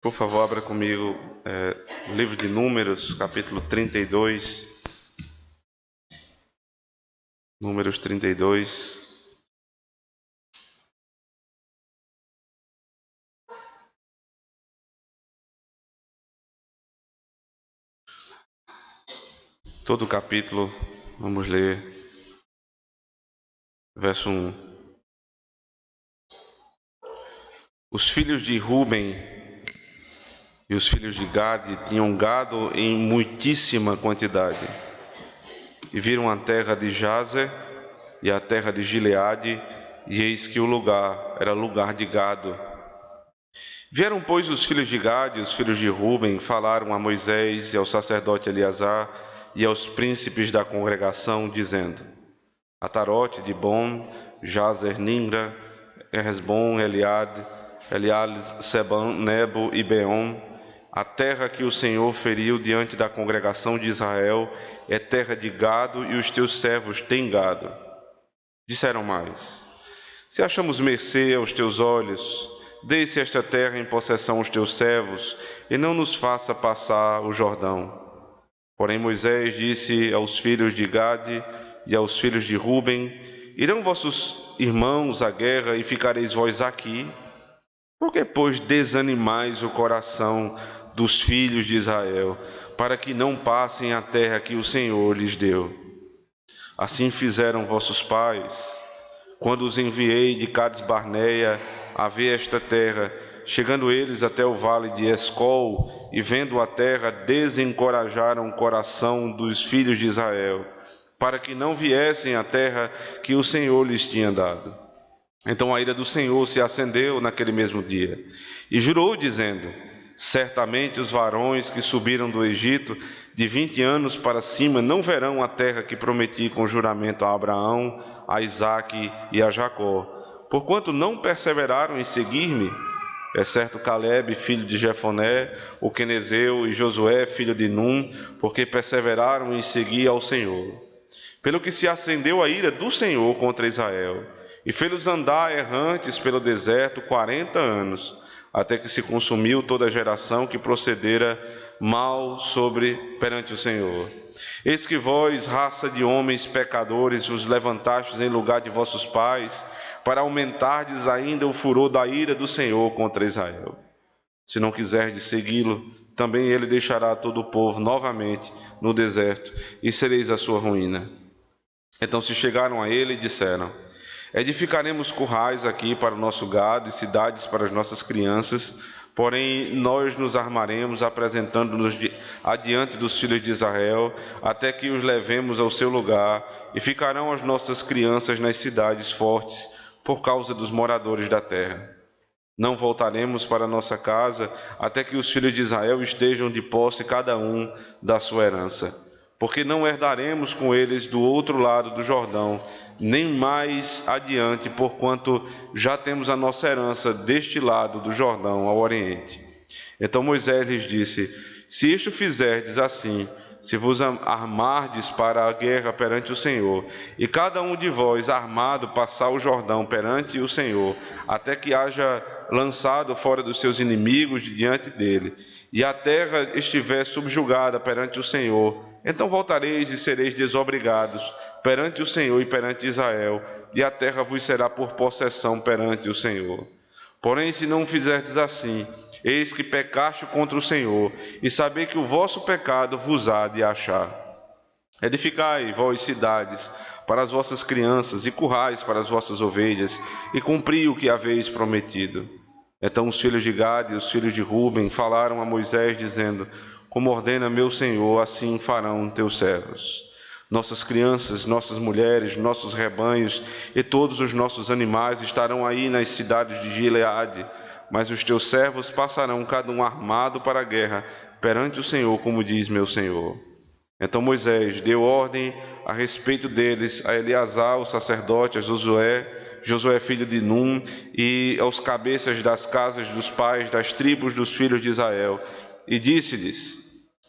Por favor, abra comigo o livro de Números, capítulo 32. Números 32. Todo o capítulo, vamos ler, verso 1. Os filhos de Ruben e os filhos de Gade tinham gado em muitíssima quantidade, e viram a terra de Jazer e a terra de Gileade, e eis que o lugar era lugar de gado. Vieram, pois, os filhos de Gade e os filhos de Ruben, falaram a Moisés e ao sacerdote Eleazar e aos príncipes da congregação, dizendo: Atarote, Dibon, Jazer, Ninra, Hesbon, Eliade, Seban, Nebo e Beon, a terra que o Senhor feriu diante da congregação de Israel é terra de gado, e os teus servos têm gado. Disseram mais: Se achamos mercê aos teus olhos, dê-se esta terra em possessão aos teus servos, e não nos faça passar o Jordão. Porém Moisés disse aos filhos de Gade e aos filhos de Ruben: Irão vossos irmãos à guerra, e ficareis vós aqui? Por que, pois, desanimais o coração dos filhos de Israel, para que não passem a terra que o Senhor lhes deu? Assim fizeram vossos pais, quando os enviei de Cades-Barneia a ver esta terra. Chegando eles até o vale de Escol, e vendo a terra, desencorajaram o coração dos filhos de Israel, para que não viessem à terra que o Senhor lhes tinha dado. Então a ira do Senhor se acendeu naquele mesmo dia, e jurou, dizendo: Certamente os varões que subiram do Egito de 20 anos para cima não verão a terra que prometi com juramento a Abraão, a Isaque e a Jacó, porquanto não perseveraram em seguir-me, exceto Caleb, filho de Jefoné, o quenezeu, e Josué, filho de Num, porque perseveraram em seguir ao Senhor. Pelo que se acendeu a ira do Senhor contra Israel, e fez-los andar errantes pelo deserto 40 anos, até que se consumiu toda a geração que procedera mal perante o Senhor. Eis que vós, raça de homens pecadores, vos levantastes em lugar de vossos pais, para aumentardes ainda o furor da ira do Senhor contra Israel. Se não quiserdes segui-lo, também ele deixará todo o povo novamente no deserto, e sereis a sua ruína. Então se chegaram a ele e disseram: Edificaremos currais aqui para o nosso gado e cidades para as nossas crianças, porém nós nos armaremos, apresentando-nos adiante dos filhos de Israel, até que os levemos ao seu lugar, e ficarão as nossas crianças nas cidades fortes, por causa dos moradores da terra. Não voltaremos para nossa casa, até que os filhos de Israel estejam de posse cada um da sua herança, porque não herdaremos com eles do outro lado do Jordão, nem mais adiante, porquanto já temos a nossa herança deste lado do Jordão, ao oriente. Então Moisés lhes disse: Se isto fizerdes assim, se vos armardes para a guerra perante o Senhor, e cada um de vós armado passar o Jordão perante o Senhor, até que haja lançado fora dos seus inimigos de diante dele, e a terra estiver subjugada perante o Senhor, então voltareis e sereis desobrigados perante o Senhor e perante Israel, e a terra vos será por possessão perante o Senhor. Porém, se não fizerdes assim, eis que pecaste contra o Senhor, e sabei que o vosso pecado vos há de achar. Edificai, vós, cidades, para as vossas crianças, e currais para as vossas ovelhas, e cumpri o que haveis prometido. Então os filhos de Gade e os filhos de Ruben falaram a Moisés, dizendo: Como ordena meu Senhor, assim farão teus servos. Nossas crianças, nossas mulheres, nossos rebanhos e todos os nossos animais estarão aí nas cidades de Gileade, mas os teus servos passarão cada um armado para a guerra perante o Senhor, como diz meu Senhor. Então Moisés deu ordem a respeito deles a Eleazar, o sacerdote, a Josué filho de Num, e aos cabeças das casas dos pais das tribos dos filhos de Israel, e disse-lhes: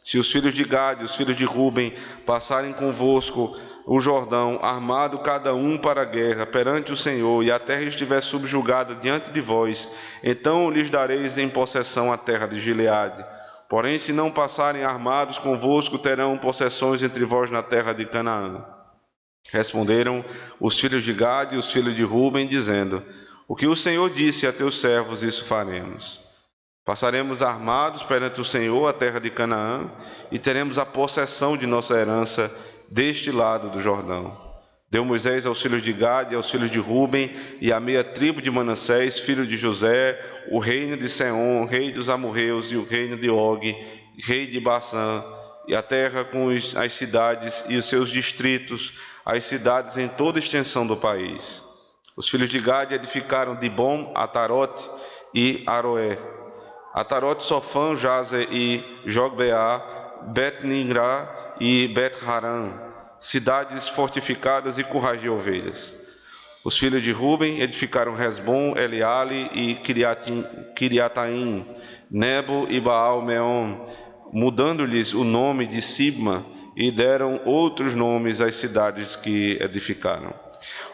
Se os filhos de Gade e os filhos de Ruben passarem convosco o Jordão, armado cada um para a guerra perante o Senhor, e a terra estiver subjugada diante de vós, então lhes dareis em possessão a terra de Gileade. Porém, se não passarem armados convosco, terão possessões entre vós na terra de Canaã. Responderam os filhos de Gade e os filhos de Ruben, dizendo: o que o Senhor disse a teus servos, isso faremos. Passaremos armados perante o Senhor a terra de Canaã, e teremos a possessão de nossa herança deste lado do Jordão. Deu Moisés aos filhos de Gade e aos filhos de Ruben, e à meia tribo de Manassés, filho de José, o reino de Seom, rei dos amorreus, e o reino de Og, rei de Basã, e a terra com as cidades e os seus distritos, as cidades em toda a extensão do país. Os filhos de Gade edificaram Dibom, Atarote e Aroé. Atarote, Sofã, Jazer e Jogbeá, Bet-Nigrá e Bet-Haran, cidades fortificadas e currais de ovelhas. Os filhos de Ruben edificaram Resbom, Eleale e Kiriataim, Nebo e Baal-Meon, mudando-lhes o nome de Sibma, e deram outros nomes às cidades que edificaram.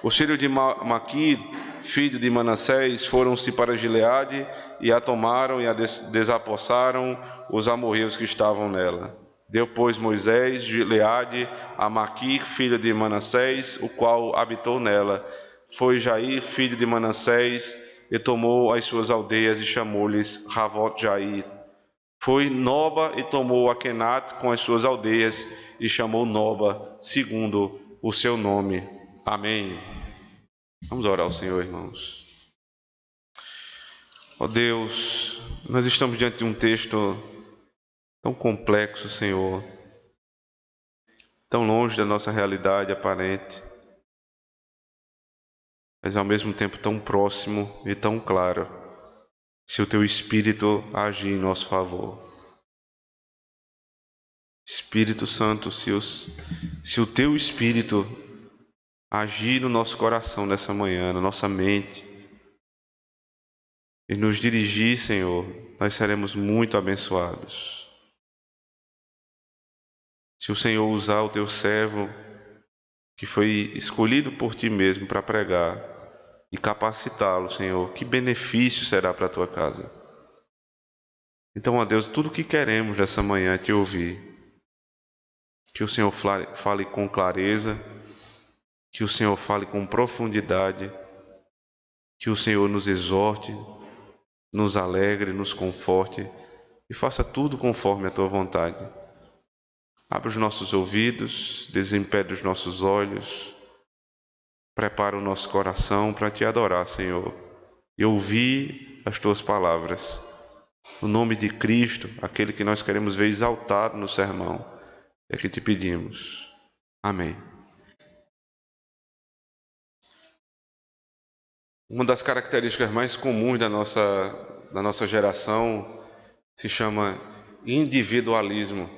Os filhos de Maquir, filho de Manassés, foram-se para Gileade e a tomaram e a desapossaram os amorreus que estavam nela. Deu, pois, Moisés Gileade a Maquir, filho de Manassés, o qual habitou nela. Foi Jair, filho de Manassés, e tomou as suas aldeias e chamou-lhes Ravot-Jair. Foi Noba e tomou Akenat com as suas aldeias e chamou Noba, segundo o seu nome. Amém. Vamos orar ao Senhor, irmãos. Ó Deus, nós estamos diante de um texto tão complexo, Senhor, tão longe da nossa realidade aparente, mas ao mesmo tempo tão próximo e tão claro, se o Teu Espírito agir em nosso favor. Espírito Santo, se o Teu Espírito agir no nosso coração nessa manhã, na nossa mente, e nos dirigir, Senhor, nós seremos muito abençoados. Se o Senhor usar o Teu servo, que foi escolhido por Ti mesmo para pregar, e capacitá-lo, Senhor, que benefício será para a Tua casa. Então, ó Deus, tudo o que queremos nessa manhã é Te ouvir. Que o Senhor fale com clareza, que o Senhor fale com profundidade, que o Senhor nos exorte, nos alegre, nos conforte e faça tudo conforme a Tua vontade. Abre os nossos ouvidos, desimpede os nossos olhos, prepara o nosso coração para Te adorar, Senhor, e ouvir as Tuas palavras. No nome de Cristo, aquele que nós queremos ver exaltado no sermão, é que Te pedimos. Amém. Uma das características mais comuns da nossa geração se chama individualismo.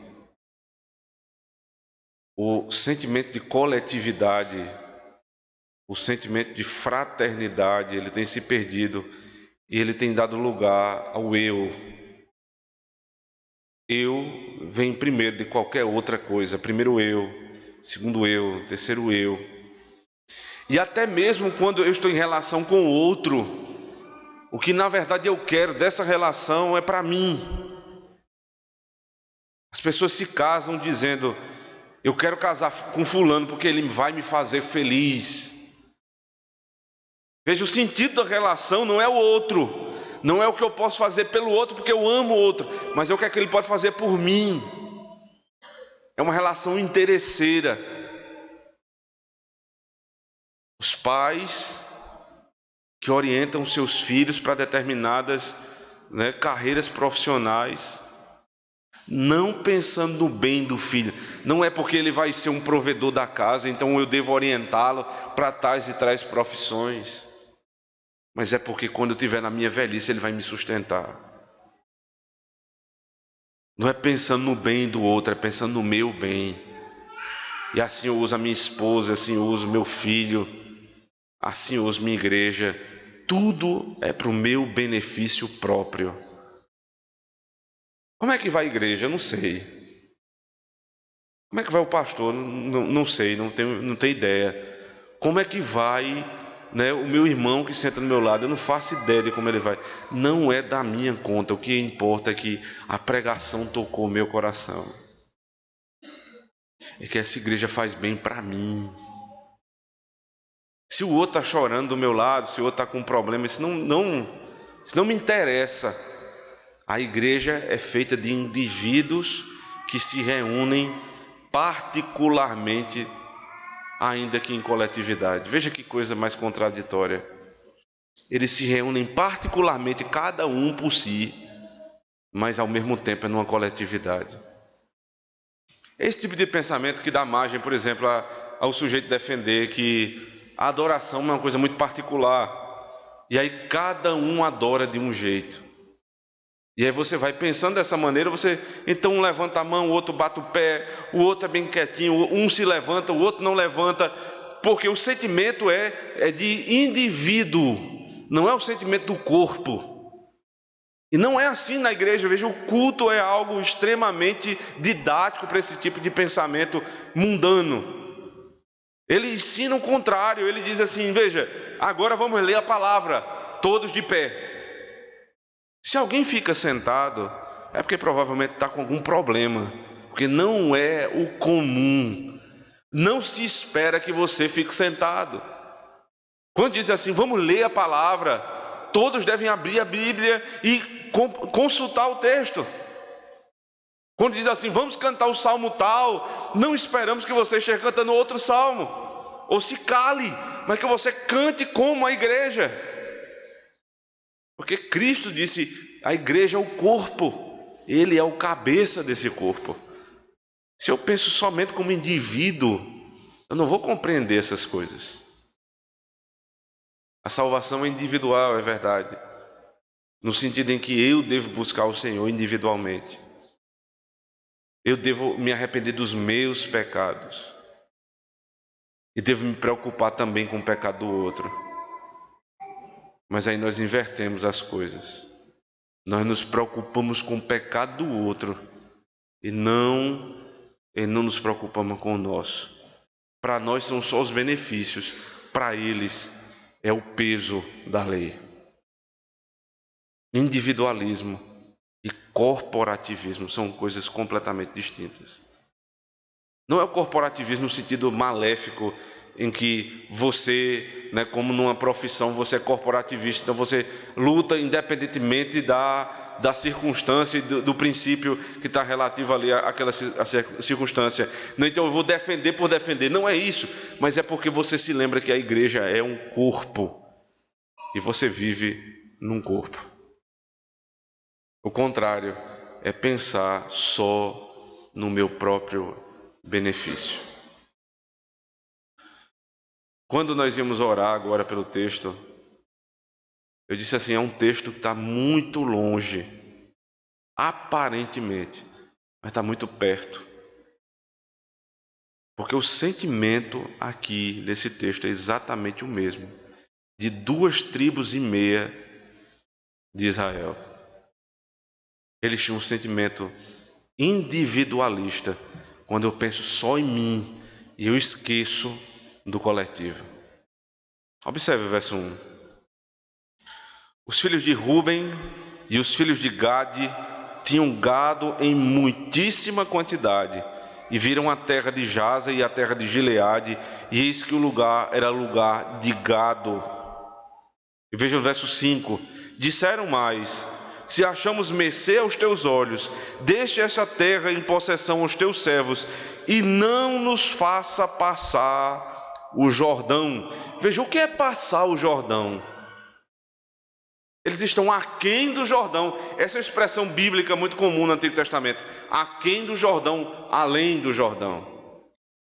O sentimento de coletividade, o sentimento de fraternidade, ele tem se perdido e ele tem dado lugar ao eu. Eu vem primeiro de qualquer outra coisa. Primeiro eu, segundo eu, terceiro eu. E até mesmo quando eu estou em relação com o outro, o que na verdade eu quero dessa relação é para mim. As pessoas se casam dizendo: eu quero casar com fulano porque ele vai me fazer feliz. Veja, o sentido da relação não é o outro, não é o que eu posso fazer pelo outro porque eu amo o outro, mas é o que é que ele pode fazer por mim. É uma relação interesseira. Os pais que orientam seus filhos para determinadas carreiras profissionais, não pensando no bem do filho. Não é porque ele vai ser um provedor da casa, então eu devo orientá-lo para tais e tais profissões, mas é porque quando eu estiver na minha velhice ele vai me sustentar. Não é pensando no bem do outro, é pensando no meu bem. E assim eu uso a minha esposa, assim eu uso meu filho, assim eu uso minha igreja. Tudo é para o meu benefício próprio. Como é que vai a igreja? Eu não sei. Como é que vai o pastor? Não sei, não tenho ideia. Como é que vai, né, o meu irmão que senta do meu lado? Eu não faço ideia de como ele vai. Não é da minha conta. O que importa é que a pregação tocou o meu coração. É que essa igreja faz bem para mim. Se o outro está chorando do meu lado, se o outro está com um problema, isso não me interessa. A igreja é feita de indivíduos que se reúnem particularmente, ainda que em coletividade. Veja que coisa mais contraditória. Eles se reúnem particularmente, cada um por si, mas ao mesmo tempo é numa coletividade. Esse tipo de pensamento que dá margem, por exemplo, ao sujeito defender que a adoração é uma coisa muito particular, e aí cada um adora de um jeito. E aí você vai pensando dessa maneira, então um levanta a mão, o outro bate o pé, o outro é bem quietinho, um se levanta, o outro não levanta, porque o sentimento é de indivíduo, não é o sentimento do corpo. E não é assim na igreja. Veja, o culto é algo extremamente didático para esse tipo de pensamento mundano. Ele ensina o contrário, ele diz assim: veja, agora vamos ler a palavra, todos de pé. Se alguém fica sentado, é porque provavelmente está com algum problema, porque não é o comum. Não se espera que você fique sentado. Quando diz assim, vamos ler a palavra, todos devem abrir a Bíblia e consultar o texto. Quando diz assim, vamos cantar o salmo tal, não esperamos que você esteja cantando outro salmo, ou se cale, mas que você cante como a igreja. Porque Cristo disse, a igreja é o corpo, Ele é o cabeça desse corpo. Se eu penso somente como indivíduo, eu não vou compreender essas coisas. A salvação é individual, é verdade, no sentido em que eu devo buscar o Senhor individualmente. Eu devo me arrepender dos meus pecados. E devo me preocupar também com o pecado do outro. Mas aí nós invertemos as coisas. Nós nos preocupamos com o pecado do outro e não nos preocupamos com o nosso. Para nós são só os benefícios, para eles é o peso da lei. Individualismo e corporativismo são coisas completamente distintas. Não é o corporativismo no sentido maléfico, em que você, como numa profissão, você é corporativista, então você luta independentemente da circunstância e do princípio que está relativo ali àquela circunstância. Então eu vou defender por defender. Não é isso, mas é porque você se lembra que a igreja é um corpo e você vive num corpo. O contrário é pensar só no meu próprio benefício. Quando nós íamos orar agora pelo texto, eu disse assim, é um texto que está muito longe, aparentemente, mas está muito perto. Porque o sentimento aqui desse texto é exatamente o mesmo, de 2,5 tribos de Israel. Eles tinham um sentimento individualista, quando eu penso só em mim e eu esqueço do coletivo. Observe o verso 1. Os filhos de Ruben e os filhos de Gade tinham gado em muitíssima quantidade, e viram a terra de Jaze e a terra de Gileade, e eis que o lugar era lugar de gado. E veja o verso 5. Disseram mais: se achamos mercê aos teus olhos, deixe essa terra em possessão aos teus servos, e não nos faça passar o Jordão. Veja, o que é passar o Jordão? Eles estão aquém do Jordão. Essa é uma expressão bíblica muito comum no Antigo Testamento. Aquém do Jordão, além do Jordão.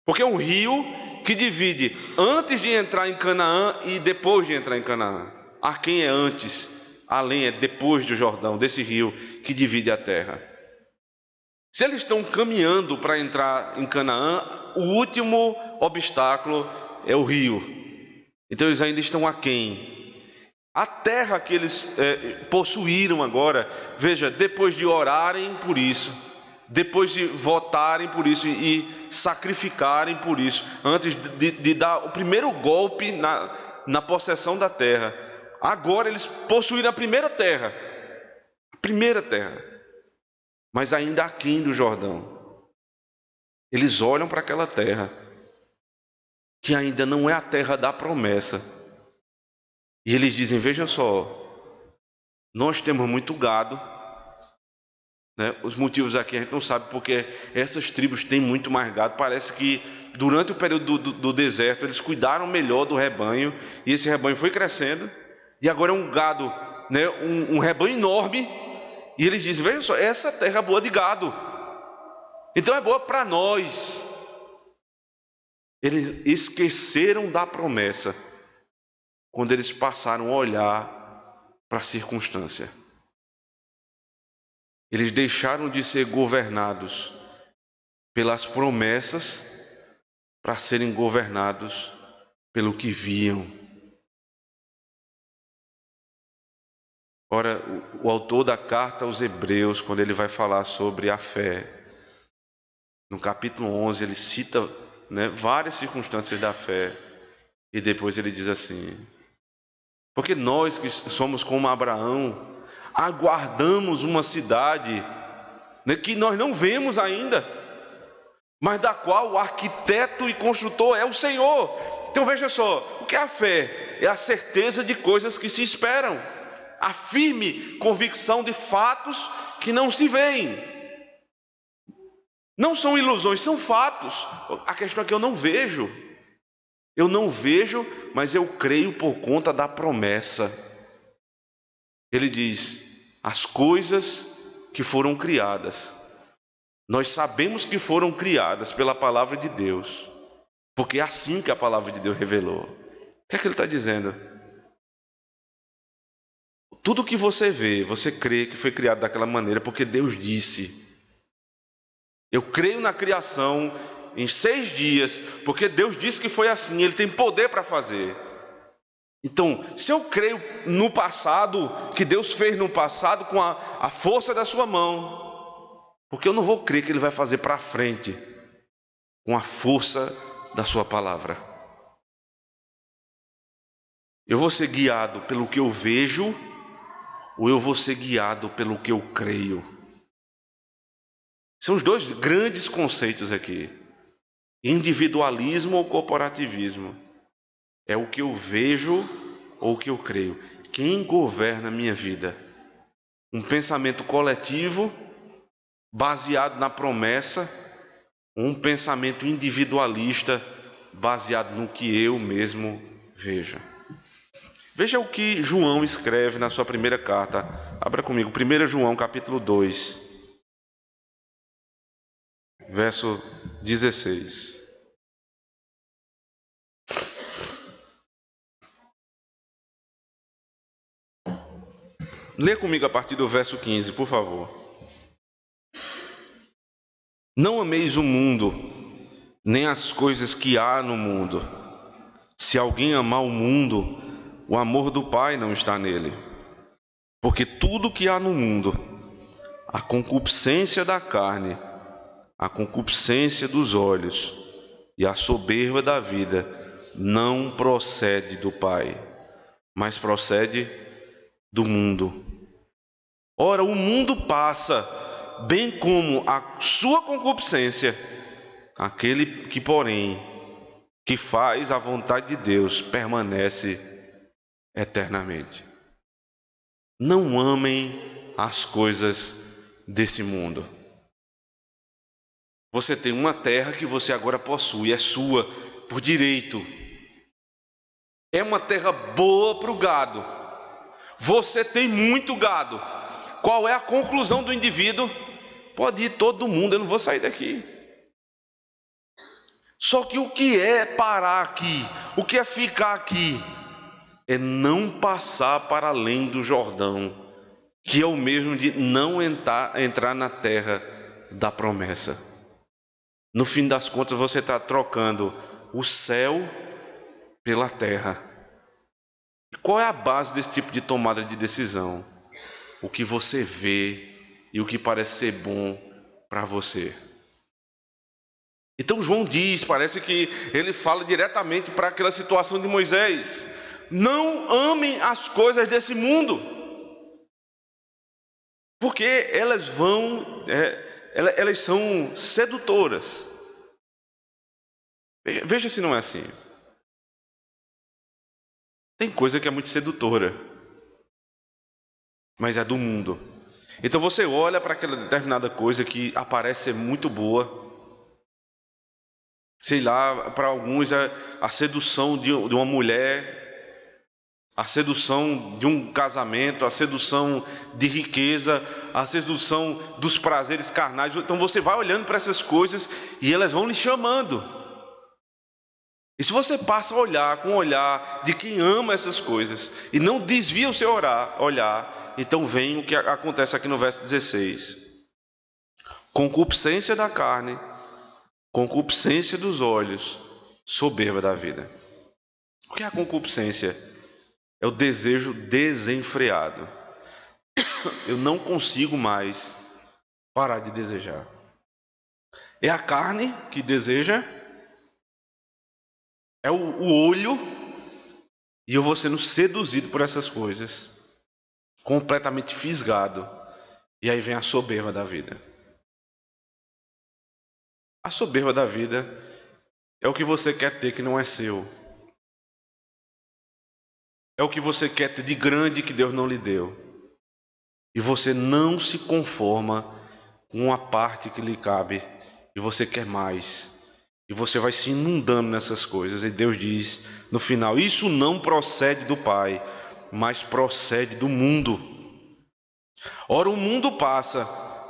Porque é um rio que divide antes de entrar em Canaã e depois de entrar em Canaã. Aquém é antes, além é depois do Jordão, desse rio que divide a terra. Se eles estão caminhando para entrar em Canaã, o último obstáculo é o rio. Então eles ainda estão aquém. A terra que eles possuíram agora, veja, depois de orarem por isso, depois de votarem por isso e sacrificarem por isso, antes de dar o primeiro golpe na possessão da terra, agora eles possuíram a primeira terra, mas ainda aquém do Jordão. Eles olham para aquela terra, que ainda não é a terra da promessa, e eles dizem: veja só, nós temos muito gado, né? Os motivos aqui a gente não sabe, porque essas tribos têm muito mais gado. Parece que durante o período do deserto eles cuidaram melhor do rebanho, e esse rebanho foi crescendo, e agora é um gado, né? um rebanho enorme, e eles dizem: veja só, essa terra é boa de gado, então é boa para nós. Eles esqueceram da promessa quando eles passaram a olhar para a circunstância. Eles deixaram de ser governados pelas promessas para serem governados pelo que viam. Ora, o autor da carta aos Hebreus, quando ele vai falar sobre a fé, no capítulo 11, ele cita, né, várias circunstâncias da fé, e depois ele diz assim: porque nós que somos como Abraão, aguardamos uma cidade, né, que nós não vemos ainda, mas da qual o arquiteto e construtor é o Senhor. Então veja só, o que é a fé? É a certeza de coisas que se esperam, a firme convicção de fatos que não se veem. Não são ilusões, são fatos. A questão é que eu não vejo, mas eu creio por conta da promessa. Ele diz: as coisas que foram criadas, nós sabemos que foram criadas pela palavra de Deus, porque é assim que a palavra de Deus revelou. O que é que ele está dizendo? Tudo que você vê, você crê que foi criado daquela maneira, porque Deus disse. Eu creio na criação em 6 dias, porque Deus disse que foi assim, Ele tem poder para fazer. Então, se eu creio no passado, que Deus fez no passado com a força da sua mão, porque eu não vou crer que Ele vai fazer para frente com a força da sua palavra. Eu vou ser guiado pelo que eu vejo, ou eu vou ser guiado pelo que eu creio? São os dois grandes conceitos aqui: individualismo ou corporativismo. É o que eu vejo ou o que eu creio? Quem governa a minha vida? Um pensamento coletivo baseado na promessa, ou um pensamento individualista baseado no que eu mesmo vejo? Veja o que João escreve na sua primeira carta. Abra comigo, 1 João capítulo 2, verso 16. Lê comigo a partir do verso 15, por favor. Não ameis o mundo, nem as coisas que há no mundo. Se alguém amar o mundo, o amor do Pai não está nele. Porque tudo que há no mundo, a concupiscência da carne, a concupiscência dos olhos e a soberba da vida, não procede do Pai, mas procede do mundo. Ora, o mundo passa, bem como a sua concupiscência. Aquele que, porém, que faz a vontade de Deus, permanece eternamente. Não amem as coisas desse mundo. Você tem uma terra que você agora possui, é sua por direito. É uma terra boa para o gado. Você tem muito gado. Qual é a conclusão do indivíduo? Pode ir todo mundo, eu não vou sair daqui. Só que o que é parar aqui? O que é ficar aqui? É não passar para além do Jordão, que é o mesmo de não entrar na terra da promessa. No fim das contas, você está trocando o céu pela terra. E qual é a base desse tipo de tomada de decisão? O que você vê e o que parece ser bom para você. Então João diz, parece que ele fala diretamente para aquela situação de Moisés: não amem as coisas desse mundo, porque elas são sedutoras. Veja se não é assim. Tem coisa que é muito sedutora, mas é do mundo. Então você olha para aquela determinada coisa que aparece ser muito boa. Sei lá, para alguns a sedução de uma mulher, a sedução de um casamento, a sedução de riqueza, a sedução dos prazeres carnais. Então você vai olhando para essas coisas e elas vão lhe chamando. E se você passa a olhar com o olhar de quem ama essas coisas e não desvia o seu olhar, então vem o que acontece aqui no verso 16: concupiscência da carne, concupiscência dos olhos, soberba da vida. O que é a concupiscência? É o desejo desenfreado. Eu não consigo mais parar de desejar. É a carne que deseja, é o olho, e eu vou sendo seduzido por essas coisas, completamente fisgado. E aí vem a soberba da vida. A soberba da vida é o que você quer ter que não é seu. É o que você quer ter de grande que Deus não lhe deu. E você não se conforma com a parte que lhe cabe. E você quer mais. E você vai se inundando nessas coisas. E Deus diz no final: isso não procede do Pai, mas procede do mundo. Ora, o mundo passa,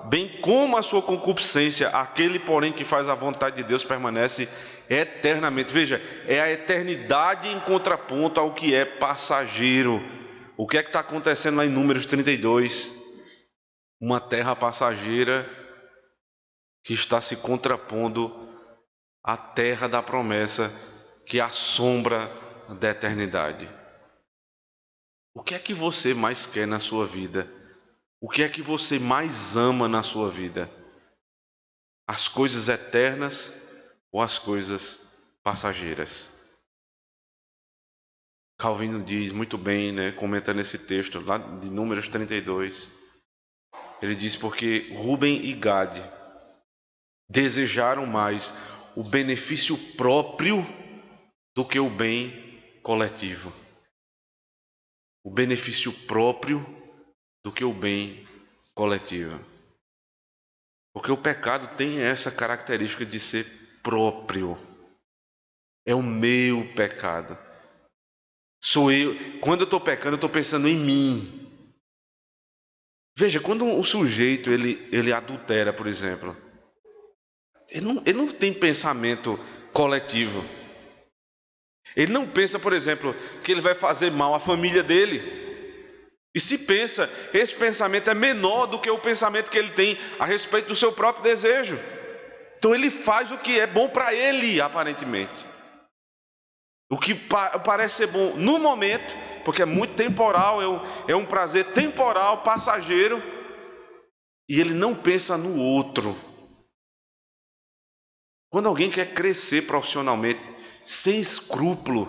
bem como a sua concupiscência. Aquele, porém, que faz a vontade de Deus permanece eternamente. Veja, é a eternidade em contraponto ao que é passageiro. O que é que está acontecendo lá em Números 32? Uma terra passageira que está se contrapondo à terra da promessa, que é a sombra da eternidade. O que é que você mais quer na sua vida? O que é que você mais ama na sua vida? As coisas eternas ou as coisas passageiras? Calvino diz muito bem, comentando esse texto lá de Números 32. Ele diz: porque Rúben e Gade desejaram mais o benefício próprio do que o bem coletivo. O benefício próprio do que o bem coletivo. Porque o pecado tem essa característica de ser próprio. É o meu pecado. Sou eu. Quando eu estou pecando, eu estou pensando em mim. Veja, quando o sujeito ele adultera, por exemplo, ele não tem pensamento coletivo. Ele não pensa, por exemplo, que ele vai fazer mal à família dele. E se pensa, esse pensamento é menor do que o pensamento que ele tem a respeito do seu próprio desejo. Então ele faz o que é bom para ele, aparentemente. O que parece ser bom no momento, porque é muito temporal, é um prazer temporal, passageiro, e ele não pensa no outro. Quando alguém quer crescer profissionalmente, sem escrúpulo,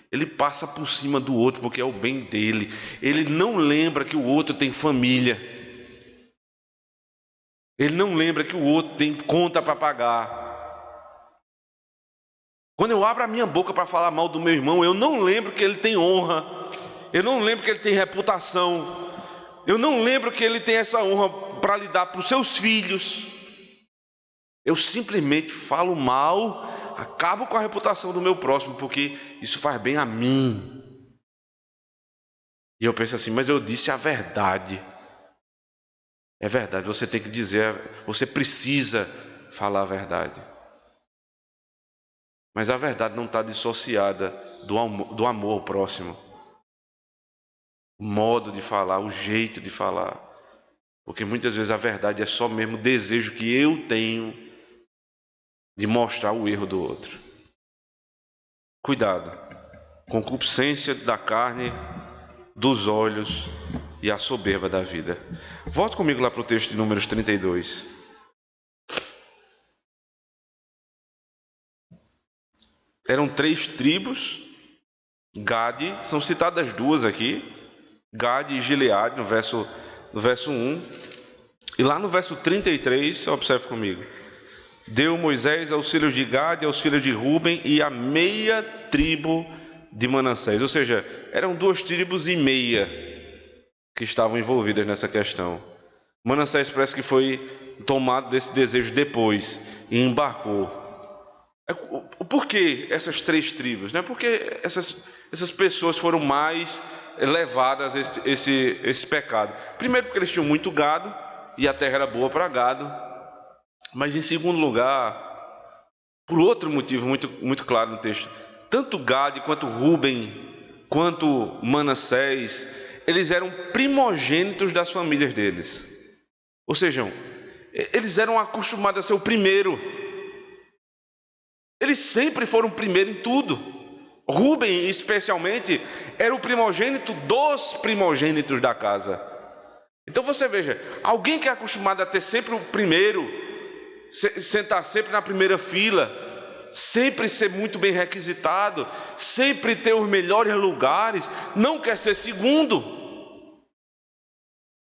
ele passa por cima do outro, porque é o bem dele. Ele não lembra que o outro tem família. Ele não lembra que o outro tem conta para pagar. Quando eu abro a minha boca para falar mal do meu irmão, eu não lembro que ele tem honra. Eu não lembro que ele tem reputação. Eu não lembro que ele tem essa honra para lhe dar para os seus filhos. Eu simplesmente falo mal, acabo com a reputação do meu próximo, porque isso faz bem a mim. E eu penso assim, mas eu disse a verdade. É verdade, você tem que dizer, você precisa falar a verdade. Mas a verdade não está dissociada do amor ao próximo. O modo de falar, o jeito de falar. Porque muitas vezes a verdade é só mesmo o desejo que eu tenho de mostrar o erro do outro. Cuidado. Concupiscência da carne, dos olhos e a soberba da vida. Volte comigo lá para o texto de Números 32. Eram 3 tribos. Gade, são citadas 2 aqui, Gade e Gileade, no verso 1. E lá no verso 33, observe comigo. Deu Moisés aos filhos de Gade, aos filhos de Ruben e a meia tribo de Manassés. Ou seja, eram 2 tribos e meia que estavam envolvidas nessa questão. Manassés parece que foi tomado desse desejo depois e embarcou. Por que essas 3 tribos? Porque essas pessoas foram mais levadas a esse pecado. Primeiro porque eles tinham muito gado e a terra era boa para gado. Mas em segundo lugar, por outro motivo muito, muito claro no texto, tanto Gade quanto Ruben, quanto Manassés, eles eram primogênitos das famílias deles. Ou seja, eles eram acostumados a ser o primeiro. Eles sempre foram primeiro em tudo. Ruben, especialmente, era o primogênito dos primogênitos da casa. Então você veja, alguém que é acostumado a ter sempre o primeiro, sentar sempre na primeira fila, sempre ser muito bem requisitado, sempre ter os melhores lugares, não quer ser segundo.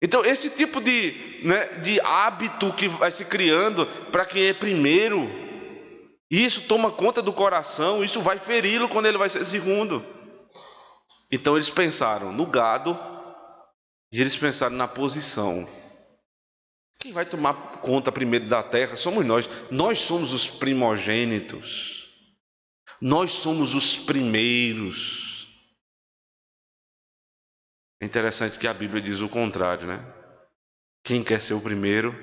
Então esse tipo de hábito que vai se criando para quem é primeiro, isso toma conta do coração, isso vai feri-lo quando ele vai ser segundo. Então eles pensaram no gado e eles pensaram na posição. Quem vai tomar conta primeiro da terra somos nós. Nós somos os primogênitos. Nós somos os primeiros. É interessante que a Bíblia diz o contrário, né? Quem quer ser o primeiro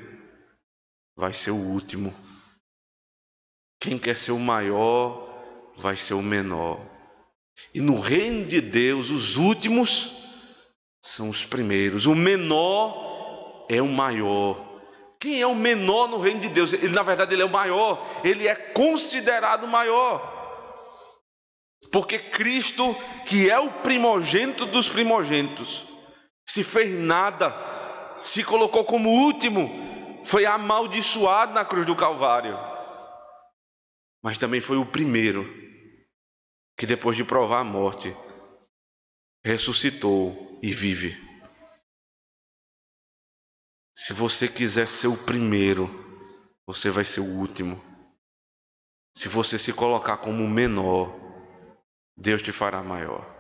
vai ser o último. Quem quer ser o maior vai ser o menor. E no reino de Deus, os últimos são os primeiros. O menor é o maior. Quem é o menor no reino de Deus? Ele, na verdade, ele é o maior. Ele é considerado maior. Porque Cristo, que é o primogênito dos primogênitos, se fez nada, se colocou como último, foi amaldiçoado na cruz do Calvário. Mas também foi o primeiro que, depois de provar a morte, ressuscitou e vive. Se você quiser ser o primeiro, você vai ser o último. Se você se colocar como o menor, Deus te fará maior.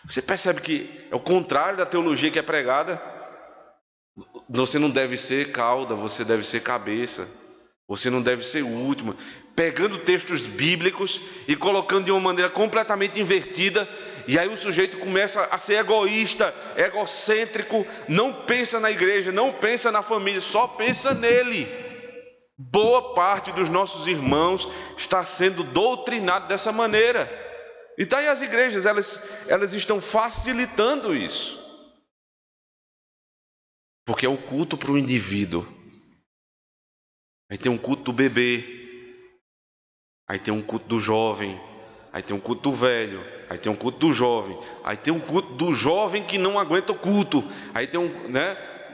Você percebe que é o contrário da teologia que é pregada? Você não deve ser cauda, você deve ser cabeça. Você não deve ser o último. Pegando textos bíblicos e colocando de uma maneira completamente invertida. E aí o sujeito começa a ser egoísta, egocêntrico. Não pensa na igreja, não pensa na família, só pensa nele. Boa parte dos nossos irmãos está sendo doutrinado dessa maneira. Então aí as igrejas, elas estão facilitando isso. Porque é o culto para o indivíduo. Aí tem um culto do bebê, aí tem um culto do jovem, aí tem um culto do velho, aí tem um culto do jovem, aí tem um culto do jovem que não aguenta o culto, aí tem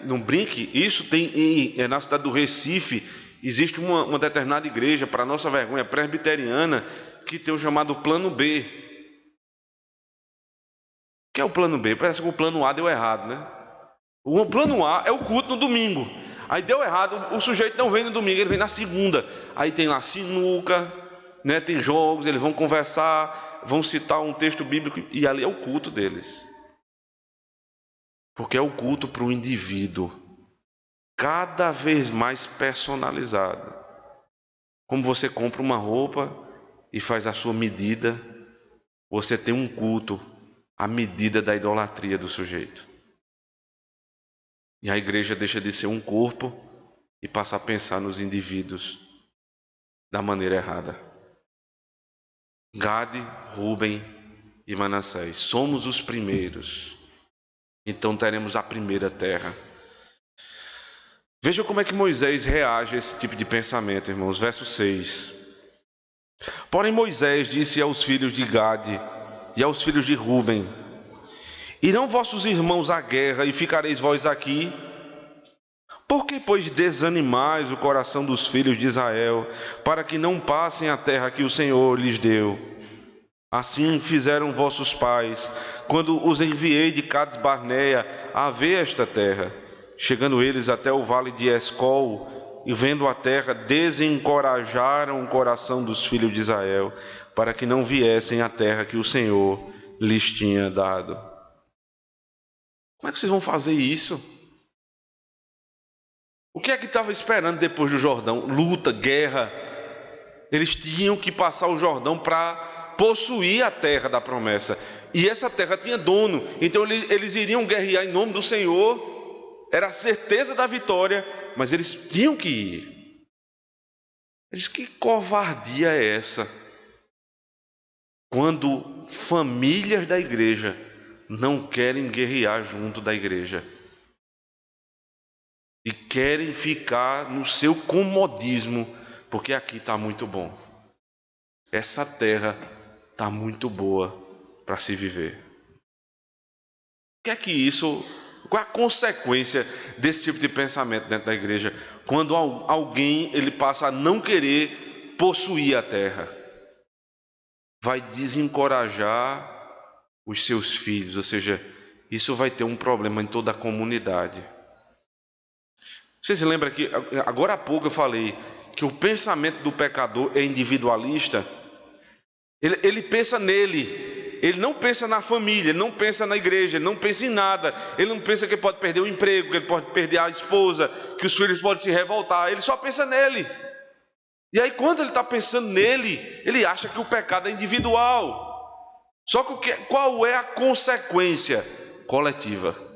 não brinque, isso tem na cidade do Recife, existe uma determinada igreja, para nossa vergonha, presbiteriana, que tem o chamado plano B. O que é o plano B? Parece que o plano A deu errado, né? O plano A é o culto no domingo. Aí deu errado, o sujeito não vem no domingo, ele vem na segunda. Aí tem lá sinuca, tem jogos, eles vão conversar, vão citar um texto bíblico, e ali é o culto deles. Porque é o culto para o indivíduo, cada vez mais personalizado. Como você compra uma roupa e faz a sua medida, você tem um culto à medida da idolatria do sujeito. E a igreja deixa de ser um corpo e passa a pensar nos indivíduos da maneira errada. Gade, Ruben e Manassés, somos os primeiros, então teremos a primeira terra. Veja como é que Moisés reage a esse tipo de pensamento, irmãos. Verso 6. Porém Moisés disse aos filhos de Gade e aos filhos de Ruben: irão vossos irmãos à guerra e ficareis vós aqui? Por que, pois, desanimais o coração dos filhos de Israel, para que não passem a terra que o Senhor lhes deu? Assim fizeram vossos pais, quando os enviei de Cades Barneia a ver esta terra. Chegando eles até o vale de Escol, e vendo a terra, desencorajaram o coração dos filhos de Israel, para que não viessem à terra que o Senhor lhes tinha dado. Como é que vocês vão fazer isso? O que é que estava esperando depois do Jordão? Luta, guerra. Eles tinham que passar o Jordão para possuir a terra da promessa. E essa terra tinha dono. Então eles iriam guerrear em nome do Senhor. Era a certeza da vitória, mas eles tinham que ir. Eles, que covardia é essa? Quando famílias da igreja não querem guerrear junto da igreja. E querem ficar no seu comodismo, porque aqui está muito bom. Essa terra está muito boa para se viver. O que é que isso, qual é a consequência desse tipo de pensamento dentro da igreja? Quando alguém ele passa a não querer possuir a terra, vai desencorajar os seus filhos, ou seja, isso vai ter um problema em toda a comunidade. Você se lembra que agora há pouco eu falei que o pensamento do pecador é individualista? Ele pensa nele, ele não pensa na família, ele não pensa na igreja, ele não pensa em nada, ele não pensa que ele pode perder o emprego, que ele pode perder a esposa, que os filhos podem se revoltar, ele só pensa nele. E aí quando ele está pensando nele, ele acha que o pecado é individual. Só que qual é a consequência coletiva?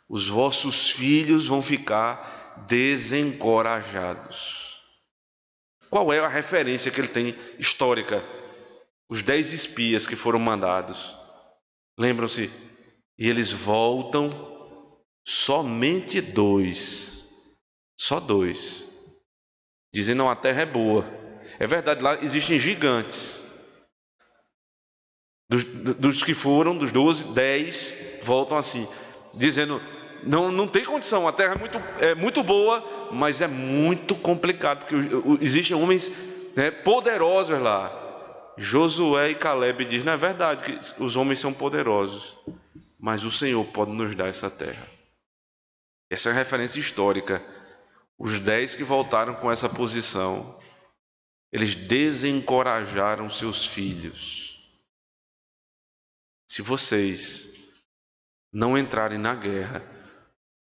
Os vossos filhos vão ficar desencorajados. Qual é a referência que ele tem histórica? Os 10 espias que foram mandados. Lembram-se? E eles voltam, somente 2. Só 2. Dizem, não, a terra é boa. É verdade, lá existem gigantes. Dos que foram, dos 12, 10 voltam assim, dizendo, não tem condição, a terra é muito boa, mas é muito complicado, porque existem homens, né, poderosos lá. Josué e Caleb dizem, não é verdade que os homens são poderosos, mas o Senhor pode nos dar essa terra. Essa é a referência histórica. Os 10 que voltaram com essa posição, eles desencorajaram seus filhos. Se vocês não entrarem na guerra,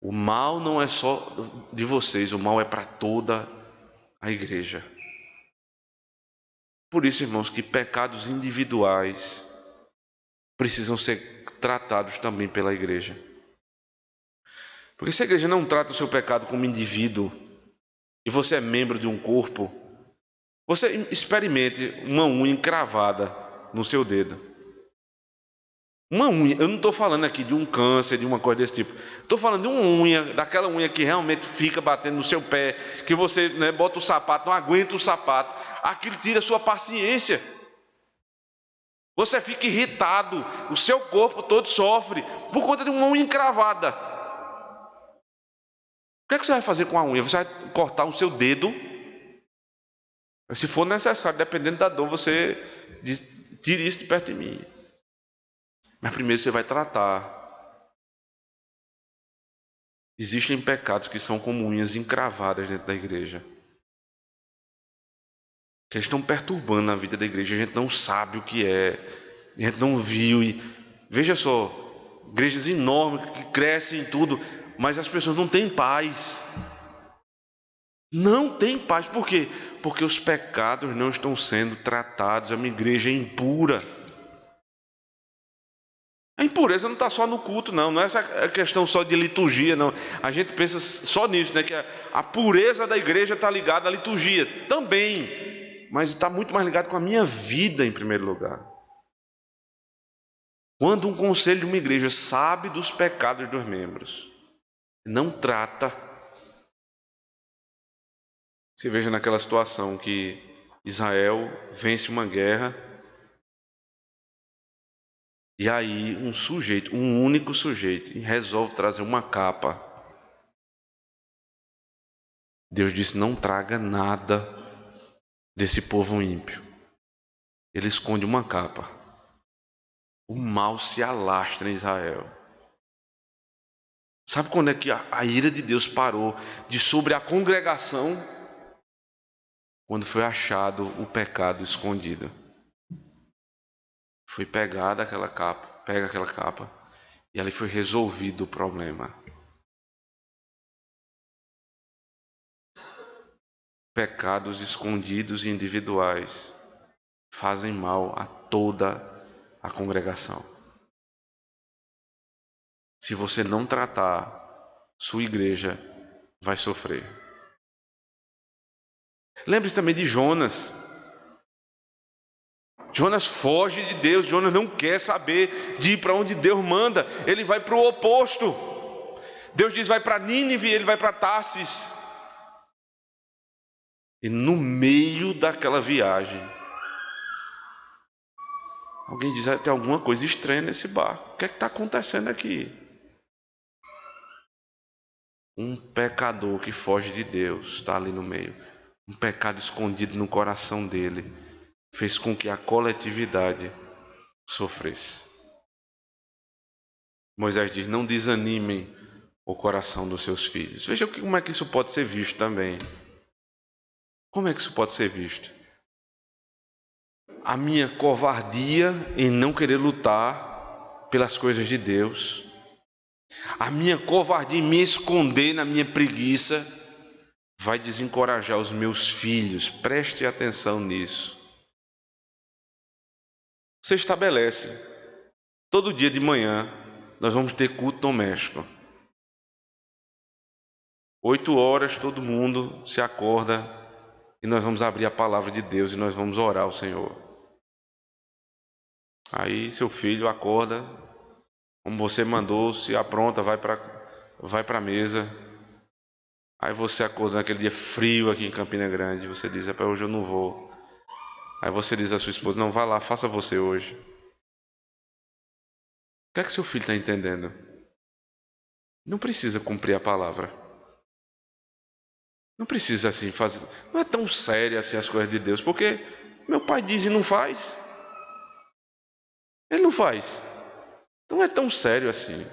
o mal não é só de vocês, o mal é para toda a igreja. Por isso, irmãos, que pecados individuais precisam ser tratados também pela igreja. Porque se a igreja não trata o seu pecado como indivíduo, e você é membro de um corpo, você experimente uma unha encravada no seu dedo. Uma unha, eu não estou falando aqui de um câncer, de uma coisa desse tipo. Estou falando de uma unha, daquela unha que realmente fica batendo no seu pé, que você, né, bota o sapato, não aguenta o sapato. Aquilo tira a sua paciência. Você fica irritado, o seu corpo todo sofre por conta de uma unha encravada. O que é que você vai fazer com a unha? Você vai cortar o seu dedo? Se for necessário, dependendo da dor, você diz, tire isso de perto de mim. Mas primeiro você vai tratar. Existem pecados que são como unhas encravadas dentro da igreja, que eles estão perturbando a vida da igreja. A gente não sabe o que é, a gente não viu. E veja só, igrejas enormes que crescem em tudo, mas as pessoas não têm paz. Não tem paz. Por quê? Porque os pecados não estão sendo tratados. É uma igreja impura. A impureza não está só no culto, não é essa questão só de liturgia, não. A gente pensa só nisso, né? Que a pureza da igreja está ligada à liturgia também, mas está muito mais ligado com a minha vida em primeiro lugar. Quando um conselho de uma igreja sabe dos pecados dos membros, não trata, se veja naquela situação que Israel vence uma guerra, e aí um único sujeito, resolve trazer uma capa Deus disse: não traga nada desse povo ímpio. Ele esconde uma capa. O mal se alastra em Israel. Sabe quando é que a ira de Deus parou de sobre a congregação? Quando foi achado o pecado escondido. Foi pegada aquela capa, pega aquela capa, e ali foi resolvido o problema. Pecados escondidos e individuais fazem mal a toda a congregação. Se você não tratar, sua igreja vai sofrer. Lembre-se também de Jonas. Jonas foge de Deus, Jonas não quer saber de ir para onde Deus manda, ele vai para o oposto. Deus diz: vai para Nínive, ele vai para Tarsis. E no meio daquela viagem, alguém diz: tem alguma coisa estranha nesse barco, o que é que está acontecendo aqui? Um pecador que foge de Deus está ali no meio. Um pecado escondido no coração dele fez com que a coletividade sofresse. Moisés diz: não desanimem o coração dos seus filhos. Veja como é que isso pode ser visto também. Como é que isso pode ser visto? A minha covardia em não querer lutar pelas coisas de Deus, a minha covardia em me esconder na minha preguiça, vai desencorajar os meus filhos. Preste atenção nisso. Você estabelece, todo dia de manhã, nós vamos ter culto doméstico. 8 horas todo mundo se acorda e nós vamos abrir a palavra de Deus e nós vamos orar ao Senhor. Aí seu filho acorda, como você mandou, se apronta, vai para a mesa. Aí você acorda naquele dia frio aqui em Campina Grande, você diz: para hoje eu não vou. Aí você diz à sua esposa: não, vá lá, faça você hoje. O que é que seu filho está entendendo? Não precisa cumprir a palavra. Não precisa assim fazer. Não é tão sério assim as coisas de Deus, porque meu pai diz e não faz. Ele não faz. Não é tão sério assim.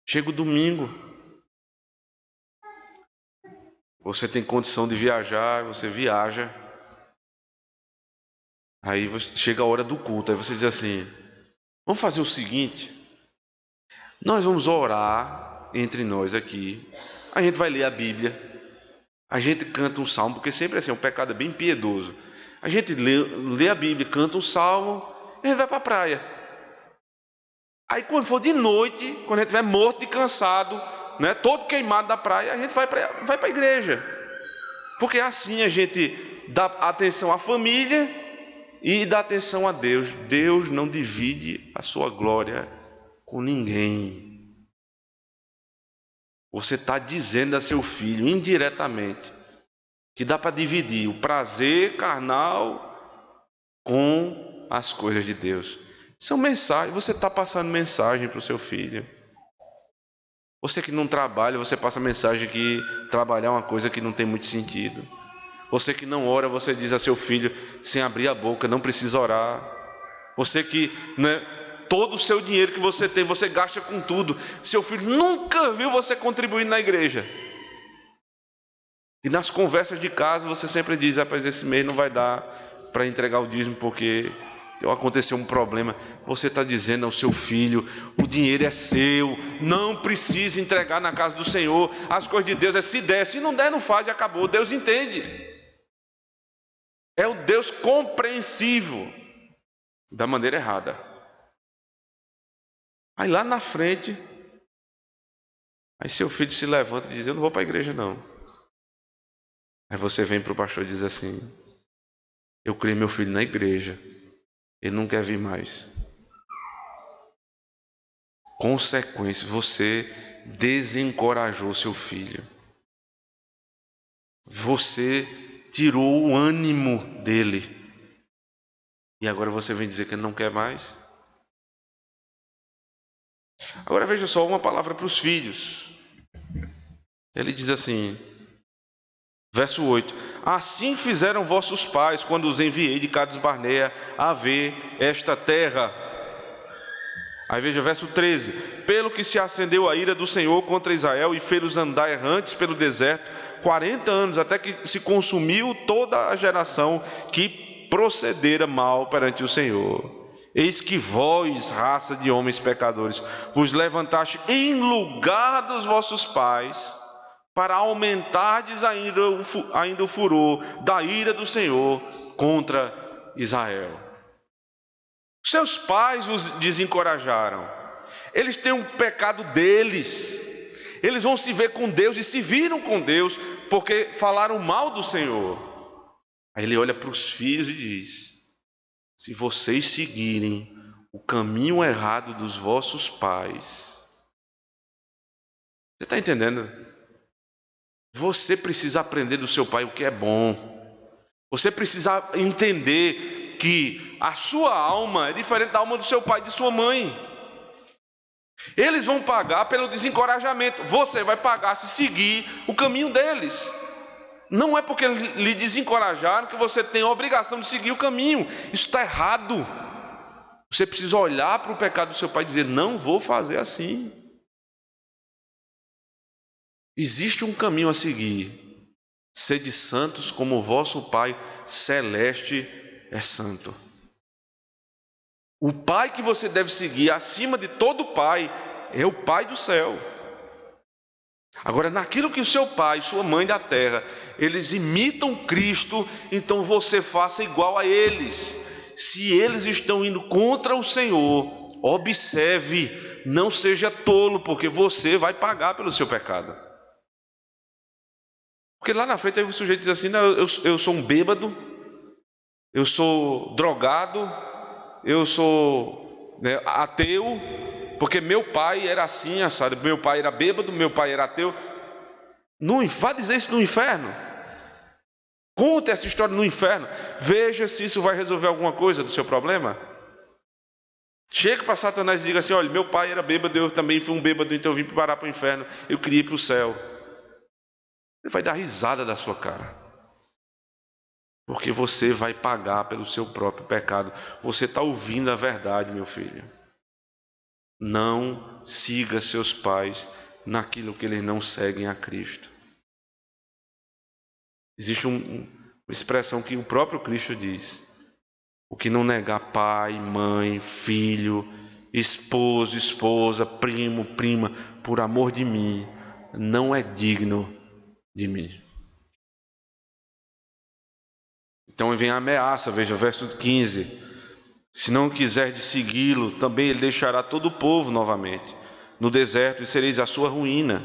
Chega o domingo, você tem condição de viajar, você viaja. Aí chega a hora do culto, aí você diz assim: vamos fazer o seguinte, nós vamos orar entre nós aqui, a gente vai ler a Bíblia, a gente canta um salmo, porque sempre assim, o pecado é bem piedoso. A gente lê a Bíblia, canta um salmo, e a gente vai para a praia. Aí quando for de noite, quando a gente estiver morto e cansado, né, todo queimado da praia, a gente vai para a igreja. Porque assim a gente dá atenção à família e dá atenção a Deus. Deus não divide a sua glória com ninguém. Você está dizendo a seu filho indiretamente que dá para dividir o prazer carnal com as coisas de Deus. São mensagens, você está passando mensagem para o seu filho. Você que não trabalha, você passa mensagem que trabalhar é uma coisa que não tem muito sentido. Você que não ora, você diz a seu filho, sem abrir a boca: não precisa orar. Você que, né, todo o seu dinheiro que você tem, você gasta com tudo. Seu filho nunca viu você contribuindo na igreja. E nas conversas de casa você sempre diz: rapaz, esse mês não vai dar para entregar o dízimo porque aconteceu um problema. Você está dizendo ao seu filho: o dinheiro é seu, não precisa entregar na casa do Senhor. As coisas de Deus é se der, se não der não faz e acabou. Deus entende. É o Deus compreensivo da maneira errada. Aí lá na frente, aí seu filho se levanta e diz: eu não vou para a igreja não. Aí você vem para o pastor e diz assim: eu criei meu filho na igreja, ele não quer vir mais. Consequência, você desencorajou seu filho. Você tirou o ânimo dele. E agora você vem dizer que ele não quer mais? Agora veja só uma palavra para os filhos. Ele diz assim, verso 8: assim fizeram vossos pais quando os enviei de Cades Barnea a ver esta terra. Aí veja verso 13: pelo que se acendeu a ira do Senhor contra Israel e fez-os andar errantes pelo deserto 40 anos, até que se consumiu toda a geração que procedera mal perante o Senhor. Eis que vós, raça de homens pecadores, vos levantaste em lugar dos vossos pais, para aumentardes ainda o furor da ira do Senhor contra Israel. Seus pais os desencorajaram. Eles têm um pecado deles. Eles vão se ver com Deus e se viram com Deus porque falaram mal do Senhor. Aí ele olha para os filhos e diz: se vocês seguirem o caminho errado dos vossos pais, você está entendendo? Você precisa aprender do seu pai o que é bom. Você precisa entender que a sua alma é diferente da alma do seu pai e de sua mãe. Eles vão pagar pelo desencorajamento. Você vai pagar se seguir o caminho deles. Não é porque lhe desencorajaram que você tem a obrigação de seguir o caminho. Isso está errado. Você precisa olhar para o pecado do seu pai e dizer: não vou fazer assim. Existe um caminho a seguir. Sede santos como o vosso Pai celeste é santo. O Pai que você deve seguir acima de todo Pai é o Pai do céu. Agora, naquilo que o seu pai e sua mãe da terra, eles imitam Cristo, então você faça igual a eles. Se eles estão indo contra o Senhor, observe, não seja tolo, porque você vai pagar pelo seu pecado. Porque lá na frente aí o sujeito diz assim: não, eu sou um bêbado, eu sou drogado, eu sou ateu, porque meu pai era assim, assado. Meu pai era bêbado, meu pai era ateu. Vá dizer isso no inferno. Conte essa história no inferno. Veja se isso vai resolver alguma coisa do seu problema. Chega para Satanás e diga assim: olha, meu pai era bêbado, eu também fui um bêbado, então eu vim parar para o inferno, eu queria ir para o céu. Ele vai dar risada da sua cara. Porque você vai pagar pelo seu próprio pecado. Você está ouvindo a verdade, meu filho. Não siga seus pais naquilo que eles não seguem a Cristo. Existe uma expressão que o próprio Cristo diz: o que não negar pai, mãe, filho, esposo, esposa, primo, prima, por amor de mim, não é digno de mim. Então vem a ameaça, veja o verso 15: se não quiserdes segui-lo, também ele deixará todo o povo novamente no deserto, e sereis a sua ruína.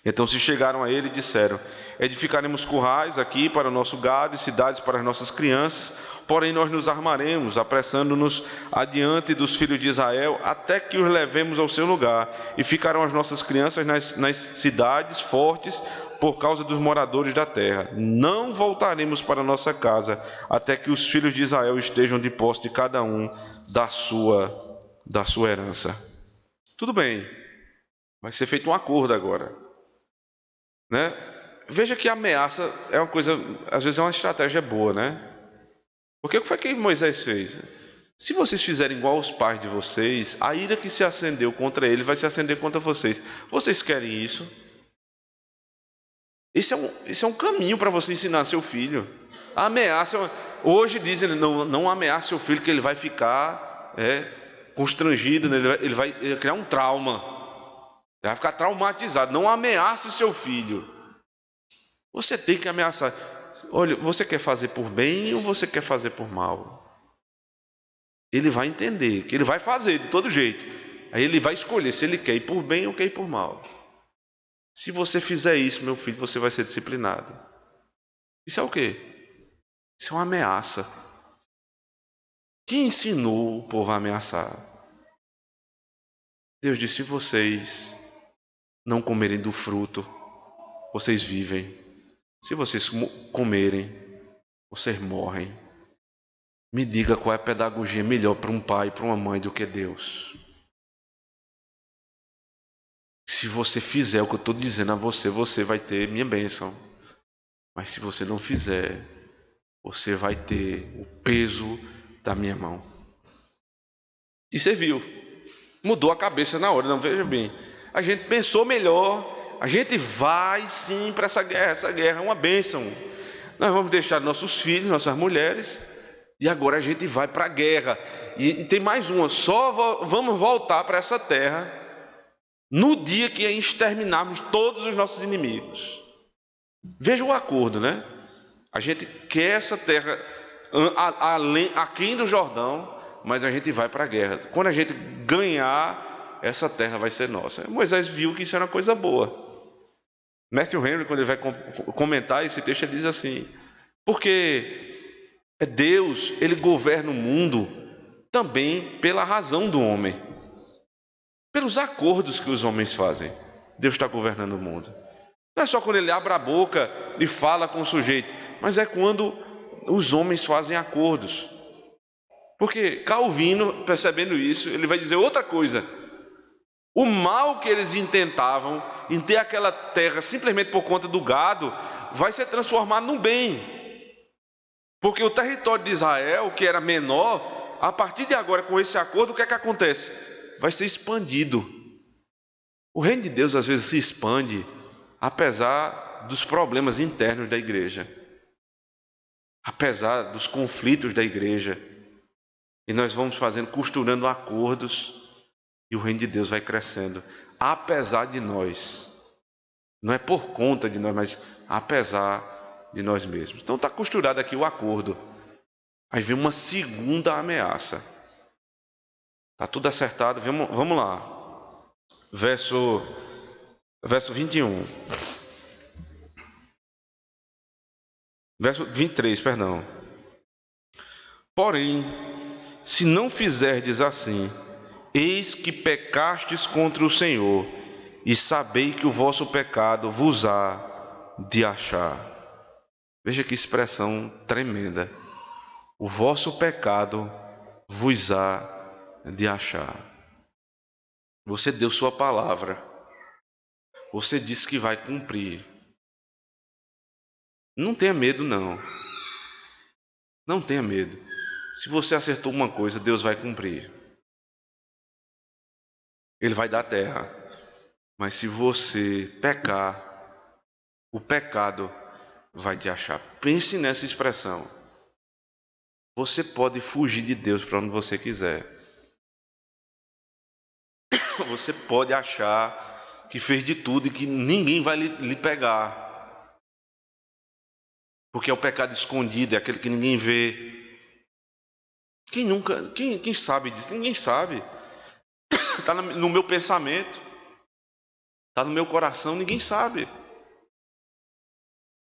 Então se chegaram a ele e disseram: edificaremos currais aqui para o nosso gado e cidades para as nossas crianças, porém nós nos armaremos, apressando-nos adiante dos filhos de Israel, até que os levemos ao seu lugar, e ficarão as nossas crianças nas cidades fortes, por causa dos moradores da terra. Não voltaremos para nossa casa, até que os filhos de Israel estejam de posse de cada um da sua herança. Tudo bem, vai ser feito um acordo agora, né? Veja que a ameaça é uma coisa, às vezes é uma estratégia boa, né? Porque o que foi que Moisés fez? Se vocês fizerem igual aos pais de vocês, a ira que se acendeu contra ele vai se acender contra vocês. Vocês querem isso? Isso é um caminho para você ensinar seu filho. A ameaça, hoje dizem, não ameace seu filho que ele vai ficar constrangido, né? Ele vai criar um trauma. Ele vai ficar traumatizado. Não ameace o seu filho. Você tem que ameaçar. Olha, você quer fazer por bem ou você quer fazer por mal? Ele vai entender que ele vai fazer de todo jeito. Aí ele vai escolher se ele quer ir por bem ou quer ir por mal. Se você fizer isso, meu filho, você vai ser disciplinado. Isso é o quê? Isso é uma ameaça. Quem ensinou o povo a ameaçar? Deus disse: se vocês não comerem do fruto, vocês vivem. Se vocês comerem, vocês morrem. Me diga qual é a pedagogia melhor para um pai e para uma mãe do que Deus. Se você fizer o que eu estou dizendo a você, você vai ter minha bênção. Mas se você não fizer, você vai ter o peso da minha mão. E você viu, mudou a cabeça na hora. Não, veja bem, a gente pensou melhor, a gente vai sim para essa guerra é uma bênção. Nós vamos deixar nossos filhos, nossas mulheres, e agora a gente vai para a guerra. E tem mais uma, só vamos voltar para essa terra no dia que exterminarmos todos os nossos inimigos. Veja o acordo, né? A gente quer essa terra aquém do Jordão, mas a gente vai para a guerra. Quando a gente ganhar, essa terra vai ser nossa. Moisés viu que isso era uma coisa boa. Matthew Henry, quando ele vai comentar esse texto, ele diz assim: porque Deus, ele governa o mundo também pela razão do homem, pelos acordos que os homens fazem. Deus está governando o mundo. Não é só quando ele abre a boca e fala com o sujeito, mas é quando os homens fazem acordos. Porque Calvino, percebendo isso, ele vai dizer outra coisa. O mal que eles intentavam em ter aquela terra simplesmente por conta do gado, vai ser transformado num bem. Porque o território de Israel, que era menor, a partir de agora, com esse acordo, o que é que acontece? Vai ser expandido. O reino de Deus às vezes se expande, apesar dos problemas internos da igreja, apesar dos conflitos da igreja. E nós vamos fazendo, costurando acordos, e o reino de Deus vai crescendo, apesar de nós. Não é por conta de nós, mas apesar de nós mesmos. Então está costurado aqui o acordo. Aí vem uma segunda ameaça. Está tudo acertado, vamos lá. Verso 21. Verso 23, perdão. Porém, se não fizerdes assim, eis que pecastes contra o Senhor, e sabei que o vosso pecado vos há de achar. Veja que expressão tremenda. O vosso pecado vos há de achar. Você deu sua palavra. Você disse que vai cumprir. Não tenha medo, não. Não tenha medo. Se você acertou uma coisa, Deus vai cumprir. Ele vai dar terra. Mas se você pecar, o pecado vai te achar. Pense nessa expressão. Você pode fugir de Deus para onde você quiser. Você pode achar que fez de tudo e que ninguém vai lhe pegar. Porque é o pecado escondido, é aquele que ninguém vê. Quem sabe disso? Ninguém sabe. Está no meu pensamento, está no meu coração, ninguém sabe.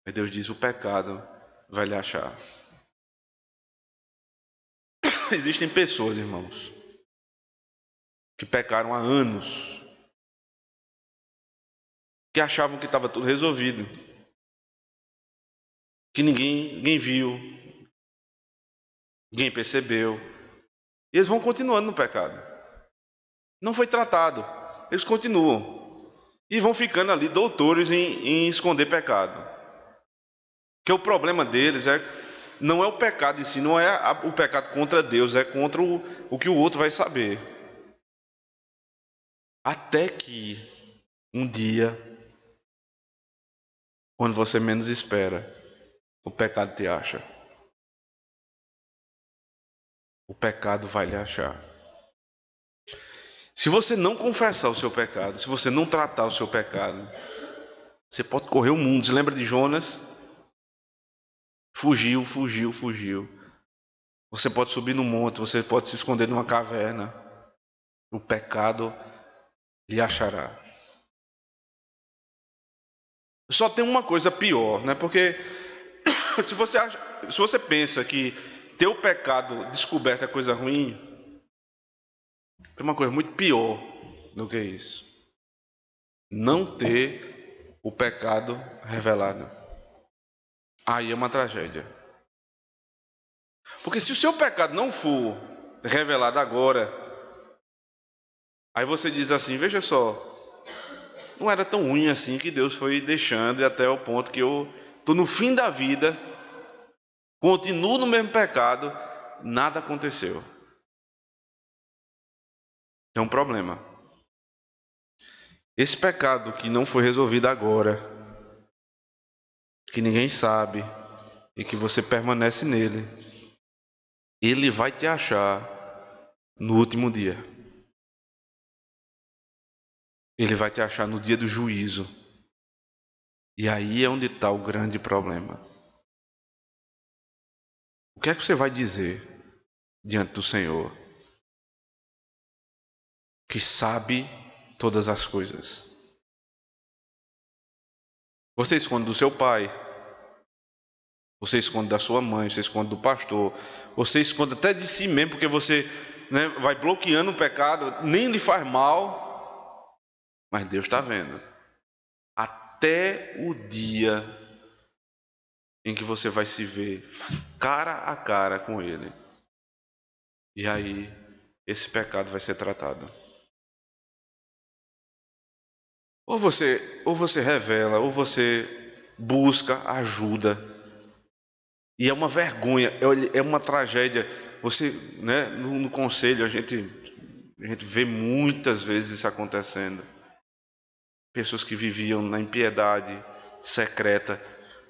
Mas Deus diz: o pecado vai lhe achar. Existem pessoas, irmãos, que pecaram há anos, que achavam que estava tudo resolvido, que ninguém viu, ninguém percebeu, e eles vão continuando no pecado. Não foi tratado, eles continuam e vão ficando ali doutores em esconder pecado. Que o problema deles não é o pecado em si, não é o pecado contra Deus, é contra o que o outro vai saber. Até que um dia, quando você menos espera, o pecado te acha. O pecado vai lhe achar. Se você não confessar o seu pecado, se você não tratar o seu pecado, você pode correr o mundo. Você lembra de Jonas? Fugiu. Você pode subir no monte, você pode se esconder numa caverna. O pecado lhe achará. Só tem uma coisa pior, né? Porque se você pensa que ter o pecado descoberto é coisa ruim, tem uma coisa muito pior do que isso. Não ter o pecado revelado. Aí é uma tragédia. Porque se o seu pecado não for revelado agora, aí você diz assim: veja só, não era tão ruim assim, que Deus foi deixando, e até o ponto que eu estou no fim da vida, continuo no mesmo pecado, nada aconteceu. É um problema. Esse pecado que não foi resolvido agora, que ninguém sabe, e que você permanece nele, ele vai te achar no último dia. Ele vai te achar no dia do juízo. E aí é onde está o grande problema. O que é que você vai dizer diante do Senhor, que sabe todas as coisas? Você esconde do seu pai, você esconde da sua mãe, você esconde do pastor, você esconde até de si mesmo, porque você, vai bloqueando o pecado, nem lhe faz mal, mas Deus está vendo. Até o dia em que você vai se ver cara a cara com Ele. E aí, esse pecado vai ser tratado. Ou você revela, ou você busca ajuda. E é uma vergonha, é uma tragédia. Você, no conselho, a gente vê muitas vezes isso acontecendo. Pessoas que viviam na impiedade secreta,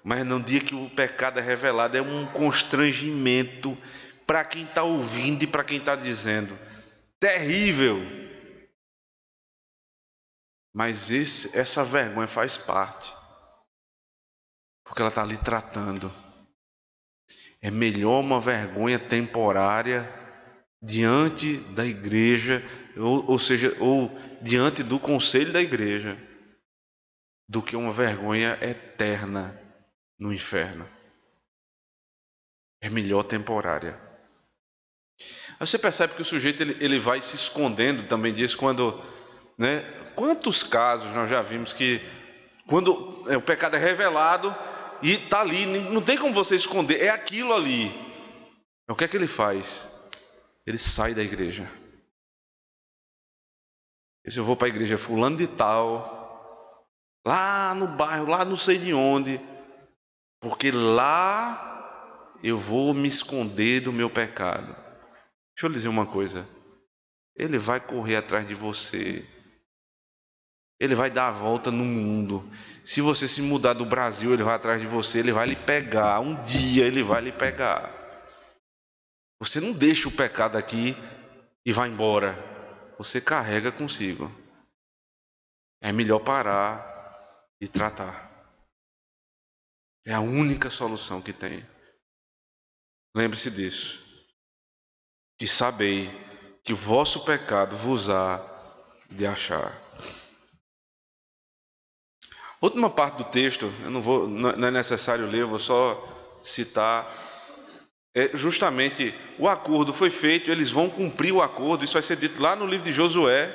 mas no dia que o pecado é revelado, é um constrangimento para quem está ouvindo e para quem está dizendo. Terrível! Mas essa vergonha faz parte, porque ela está ali tratando. É melhor uma vergonha temporária diante da igreja, ou seja, diante do conselho da igreja, do que uma vergonha eterna no inferno. É melhor temporária. Aí você percebe que o sujeito ele vai se escondendo, também diz, quando, quantos casos nós já vimos que quando o pecado é revelado e está ali, não tem como você esconder, é aquilo ali. O que é que ele faz? Ele sai da igreja. Se eu vou para a igreja fulano de tal, lá no bairro, lá não sei de onde, porque lá eu vou me esconder do meu pecado. Deixa eu lhe dizer uma coisa. Ele vai correr atrás de você. Ele vai dar a volta no mundo. Se você se mudar do Brasil, ele vai atrás de você, ele vai lhe pegar. Um dia ele vai lhe pegar. Você não deixa o pecado aqui e vai embora. Você carrega consigo. É melhor parar e tratar. É a única solução que tem. Lembre-se disso. E sabei que o vosso pecado vos há de achar. Última parte do texto, não é necessário ler, eu vou só citar. É justamente o acordo foi feito, eles vão cumprir o acordo, isso vai ser dito lá no livro de Josué.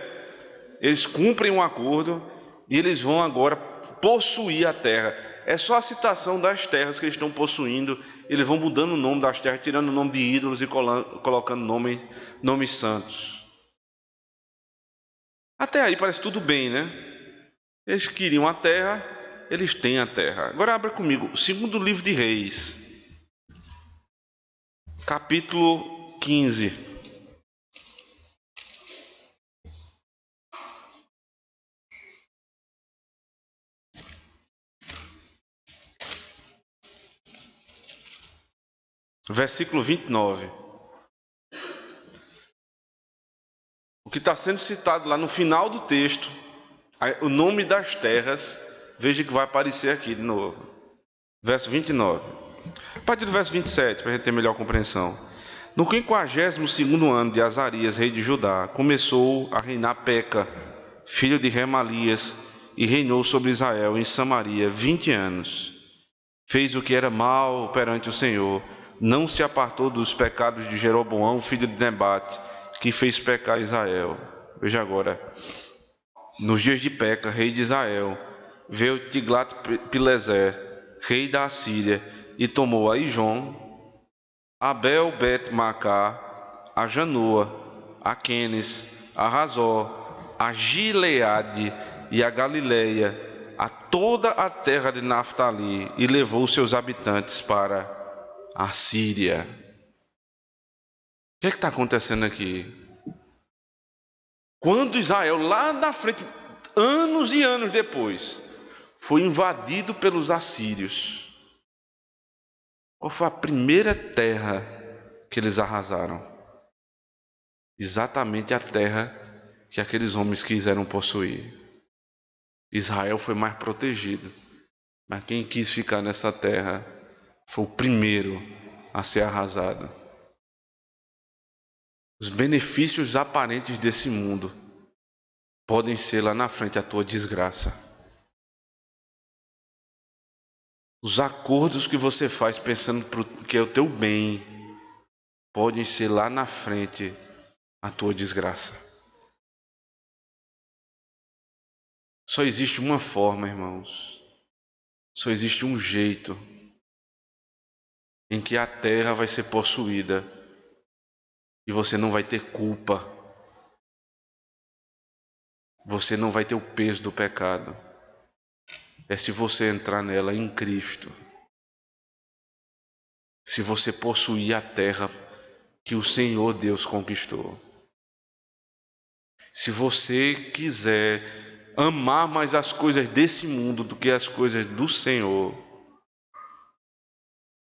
Eles cumprem um acordo e eles vão agora possuir a terra. É só a citação das terras que eles estão possuindo. Eles vão mudando o nome das terras, tirando o nome de ídolos e colocando nomes santos. Até aí parece tudo bem, né? Eles queriam a terra, eles têm a terra. Agora abra comigo, segundo livro de Reis, capítulo 15. Versículo 29. O que está sendo citado lá no final do texto, o nome das terras, veja que vai aparecer aqui de novo. Verso 29. A partir do verso 27, para a gente ter melhor compreensão. No 52º ano de Azarias, rei de Judá, começou a reinar Peca, filho de Remalias, e reinou sobre Israel em Samaria 20 anos. Fez o que era mal perante o Senhor, não se apartou dos pecados de Jeroboão, filho de Nebate, que fez pecar Israel. Veja agora. Nos dias de Peca, rei de Israel, veio Tiglat-Pileser, rei da Assíria, e tomou a Ijon, a Bel-Bet-Macá, a Janoa, a Quenes, a Razó, a Gileade e a Galileia, a toda a terra de Naftali, e levou seus habitantes para a Síria. O que está acontecendo aqui? Quando Israel, lá na frente, anos e anos depois, foi invadido pelos assírios, qual foi a primeira terra que eles arrasaram? Exatamente a terra que aqueles homens quiseram possuir. Israel foi mais protegido, mas quem quis ficar nessa terra foi o primeiro a ser arrasado. Os benefícios aparentes desse mundo podem ser lá na frente a tua desgraça. Os acordos que você faz pensando que é o teu bem podem ser lá na frente a tua desgraça. Só existe uma forma, irmãos. Só existe um jeito em que a terra vai ser possuída e você não vai ter culpa. Você não vai ter o peso do pecado. É se você entrar nela em Cristo. Se você possuir a terra que o Senhor Deus conquistou. Se você quiser amar mais as coisas desse mundo do que as coisas do Senhor,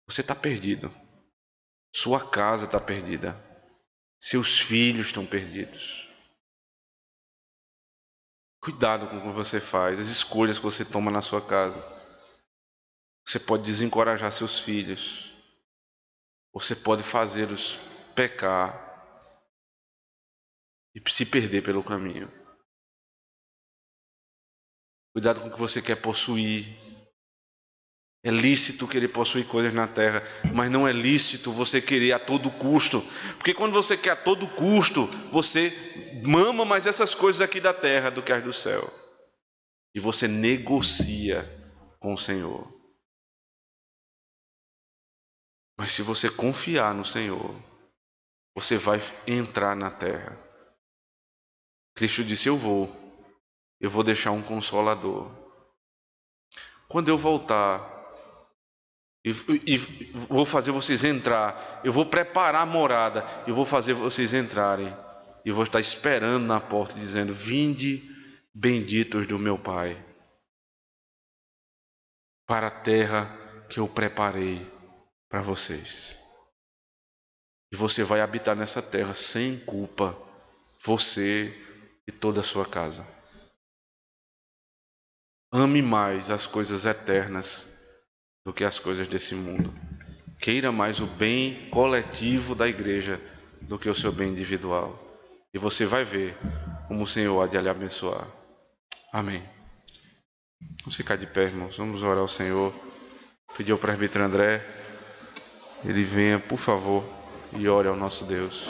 você está perdido. Sua casa está perdida. Seus filhos estão perdidos. Cuidado com o que você faz, as escolhas que você toma na sua casa. Você pode desencorajar seus filhos. Você pode fazê-los pecar e se perder pelo caminho. Cuidado com o que você quer possuir. É lícito querer possuir coisas na terra, mas não é lícito você querer a todo custo. Porque quando você quer a todo custo, você mama mais essas coisas aqui da terra do que as do céu. E você negocia com o Senhor. Mas se você confiar no Senhor, você vai entrar na terra. Cristo disse: eu vou deixar um consolador. Quando eu voltar e vou fazer vocês entrar, eu vou preparar a morada, eu vou fazer vocês entrarem, e vou estar esperando na porta dizendo: vinde, benditos do meu Pai, para a terra que eu preparei para vocês. E você vai habitar nessa terra sem culpa, você e toda a sua casa. Ame mais as coisas eternas do que as coisas desse mundo. Queira mais o bem coletivo da igreja do que o seu bem individual. E você vai ver como o Senhor há de lhe abençoar. Amém. Vamos ficar de pé, irmãos. Vamos orar ao Senhor. Pedir ao presbítero André, ele venha, por favor, e ore ao nosso Deus.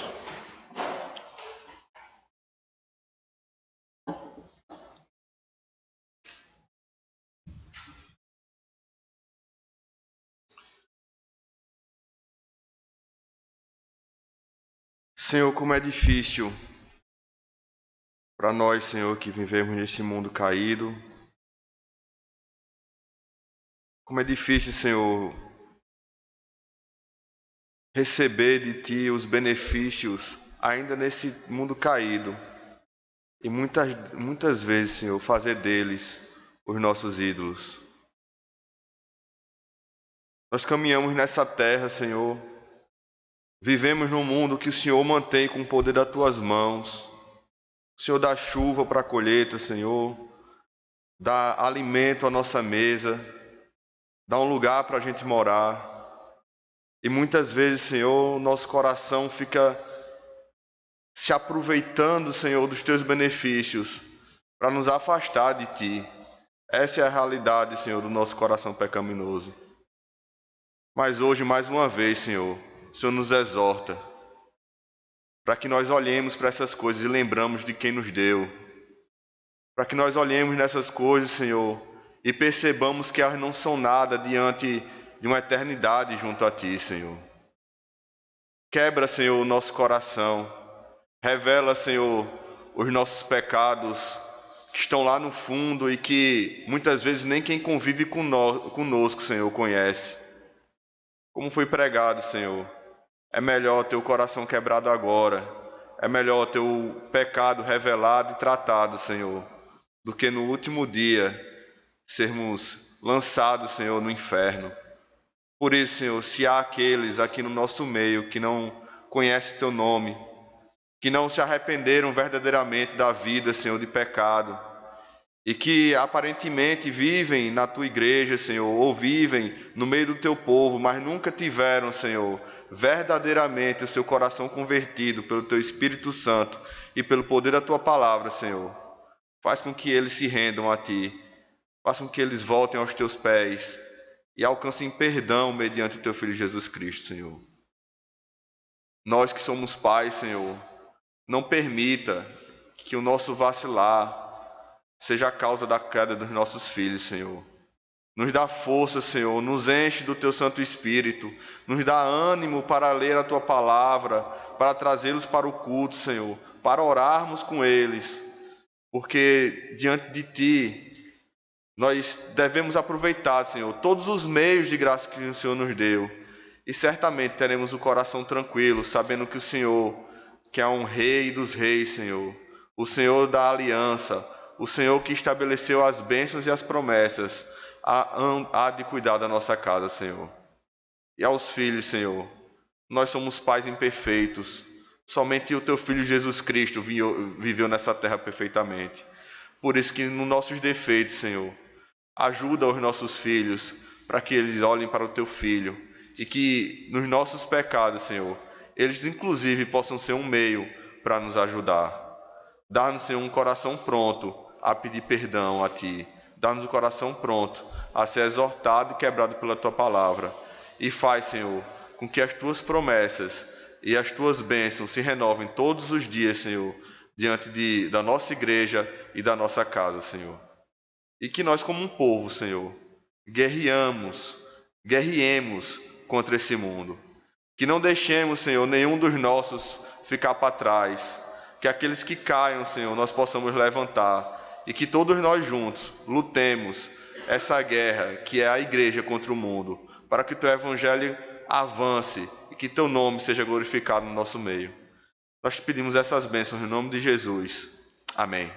Senhor, como é difícil para nós, Senhor, que vivemos nesse mundo caído. Como é difícil, Senhor, receber de Ti os benefícios ainda nesse mundo caído. E muitas vezes, Senhor, fazer deles os nossos ídolos. Nós caminhamos nessa terra, Senhor. Vivemos num mundo que o Senhor mantém com o poder das Tuas mãos. O Senhor dá chuva para a colheita, Senhor. Dá alimento à nossa mesa. Dá um lugar para a gente morar. E muitas vezes, Senhor, nosso coração fica se aproveitando, Senhor, dos Teus benefícios para nos afastar de Ti. Essa é a realidade, Senhor, do nosso coração pecaminoso. Mas hoje, mais uma vez, Senhor, o Senhor nos exorta para que nós olhemos para essas coisas e lembramos de quem nos deu. Para que nós olhemos nessas coisas, Senhor, e percebamos que elas não são nada diante de uma eternidade junto a Ti, Senhor. Quebra, Senhor, o nosso coração. Revela, Senhor, os nossos pecados que estão lá no fundo e que muitas vezes nem quem convive conosco, Senhor, conhece. Como foi pregado, Senhor, é melhor ter o coração quebrado agora, é melhor ter o pecado revelado e tratado, Senhor, do que no último dia sermos lançados, Senhor, no inferno. Por isso, Senhor, se há aqueles aqui no nosso meio que não conhecem Teu nome, que não se arrependeram verdadeiramente da vida, Senhor, de pecado, e que aparentemente vivem na Tua igreja, Senhor, ou vivem no meio do Teu povo, mas nunca tiveram, Senhor, verdadeiramente o seu coração convertido pelo Teu Espírito Santo e pelo poder da Tua palavra, Senhor. Faz com que eles se rendam a Ti, faz com que eles voltem aos Teus pés e alcancem perdão mediante o Teu Filho Jesus Cristo, Senhor. Nós que somos pais, Senhor, não permita que o nosso vacilar seja a causa da queda dos nossos filhos, Senhor. Nos dá força, Senhor, nos enche do Teu Santo Espírito, nos dá ânimo para ler a Tua palavra, para trazê-los para o culto, Senhor, para orarmos com eles, porque diante de Ti nós devemos aproveitar, Senhor, todos os meios de graça que o Senhor nos deu, e certamente teremos o coração tranquilo, sabendo que o Senhor, que é um Rei dos Reis, Senhor, o Senhor da aliança, o Senhor que estabeleceu as bênçãos e as promessas, há de cuidar da nossa casa, Senhor. E aos filhos, Senhor, nós somos pais imperfeitos, somente o Teu Filho Jesus Cristo viveu nessa terra perfeitamente. Por isso que nos nossos defeitos, Senhor, ajuda os nossos filhos para que eles olhem para o Teu Filho e que nos nossos pecados, Senhor, eles inclusive possam ser um meio para nos ajudar. Dá-nos, Senhor, um coração pronto a pedir perdão a Ti. Dá-nos um coração pronto a ser exortado e quebrado pela Tua palavra. E faz, Senhor, com que as Tuas promessas e as Tuas bênçãos se renovem todos os dias, Senhor, diante da nossa igreja e da nossa casa, Senhor. E que nós, como um povo, Senhor, guerreemos contra esse mundo. Que não deixemos, Senhor, nenhum dos nossos ficar para trás. Que aqueles que caiam, Senhor, nós possamos levantar. E que todos nós juntos lutemos essa guerra que é a igreja contra o mundo, para que Teu Evangelho avance e que Teu nome seja glorificado no nosso meio. Nós te pedimos essas bênçãos em nome de Jesus. Amém.